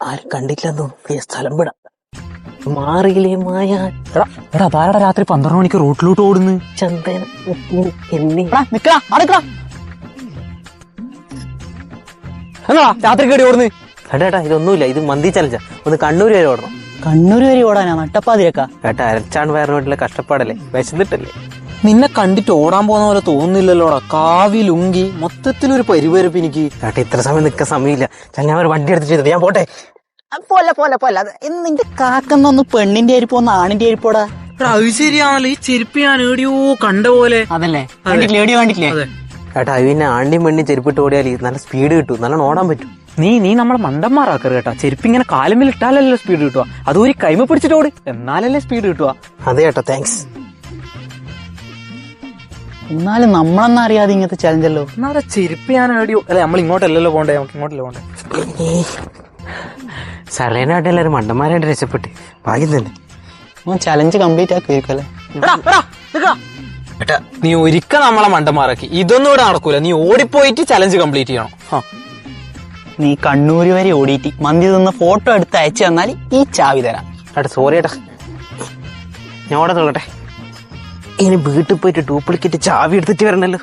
ആരും കണ്ടില്ലെന്നോ സ്ഥലം വിടാം. മാറിയില്ലേ മായ എടാ താരടാ രാത്രി 12 മണിക്ക് റോട്ടിലോട്ട് ഓടുന്നു. ചന്ദന എന്നീ എന്നാ രാത്രി കേടി ഓടുന്നു. ഏട്ടാ ഇതൊന്നുമില്ല, ഇത് മന്തി ചലഞ്ചാ. ഒന്ന് കണ്ണൂർ വരെ ഓടണം. കണ്ണൂര് വരെ ഓടാനാ? നട്ടപ്പാതിരക്കാ? ഏട്ടാ അരച്ചാണ് വയറിന് വേണ്ടിയുള്ള കഷ്ടപ്പാടല്ലേ, വിശന്നിട്ടല്ലേ. നിന്നെ കണ്ടിട്ട് ഓടാൻ പോകുന്ന പോലെ തോന്നുന്നില്ലല്ലോടാ. കാവി ലുങ്കി മൊത്തത്തിലൊരു പരിപരപ്പ് എനിക്ക്. ഏട്ടാ ഇത്ര സമയം നിൽക്കാൻ സമയമില്ല. ഞാൻ ഒരു വണ്ടി എടുത്തിട്ട് ഞാൻ പോട്ടെ. പോലെ നിന്റെ കാക്കുന്നൊന്ന് പെണ്ണിന്റെ അരിപ്പോ ഒന്ന് ആണിന്റെ അരിപ്പോടാ. അത് ശരിയാണല്ലോ, ഈ ചെരുപ്പ് ഞാൻ ഏടിയോ കണ്ട പോലെ. അതല്ലേ കണ്ടിട്ടില്ലേ? ഏട്ടാ പിന്നെ ആണ്ടിയും പെണ്ണി ചെരുപ്പിട്ട് ഓടിയാൽ നല്ല സ്പീഡ് കിട്ടും, നല്ല ഓടാൻ പറ്റും. നീ നമ്മളെ മണ്ടന്മാരാക്കറ് കേട്ടാ. ചെരുപ്പ് ഇങ്ങനെ കാലുമിൽ ഇട്ടാലല്ലേ സ്പീഡ് കിട്ടുക. അത് ഒരു കൈമ പിടിച്ചിട്ട് ഓടി, എന്നാലല്ലേ സ്പീഡ് കിട്ടുക. അതെ ഏട്ടാ, താങ്ക്സ്. എന്നാലും നമ്മളെന്നാ അറിയാതെ ഇങ്ങനത്തെ ചലഞ്ചല്ലോ. എന്നാ ചെരുപ്പ് ഞാൻ ഏടിയോ അല്ലെ, നമ്മൾ ഇങ്ങോട്ടല്ലല്ലോ പോണ്ടേ, നമുക്ക് ഇങ്ങോട്ടല്ലേ പോണ്ടേ. സരേനായിട്ട് എല്ലാവരും മണ്ടന്മാരായിട്ട് രക്ഷപ്പെട്ട് ഭാഗ്യം തന്നെ. ചലഞ്ച് കംപ്ലീറ്റ് ആക്കുമായിരിക്കും. ഏട്ടാ നീ ഒരിക്കൽ നമ്മളെ മണ്ടന്മാരാക്കി. ഇതൊന്നും ഇവിടെ നടക്കൂല. നീ ഓടിപ്പോയിട്ട് ചലഞ്ച് കംപ്ലീറ്റ് ചെയ്യണം. നീ കണ്ണൂര് വരെ ഓടിയിട്ട് മന്തി തിന്ന ഫോട്ടോ എടുത്ത് അയച്ചു തന്നാൽ ഈ ചാവി തരാം. ഏട്ടാ സോറി ഏട്ടാ, ഞാൻ ഓടാൻ തുടങ്ങട്ടെ. ഇനി വീട്ടിൽ പോയിട്ട് ഡ്യൂപ്ലിക്കേറ്റ് ചാവി എടുത്തിട്ട് വരണല്ലോ.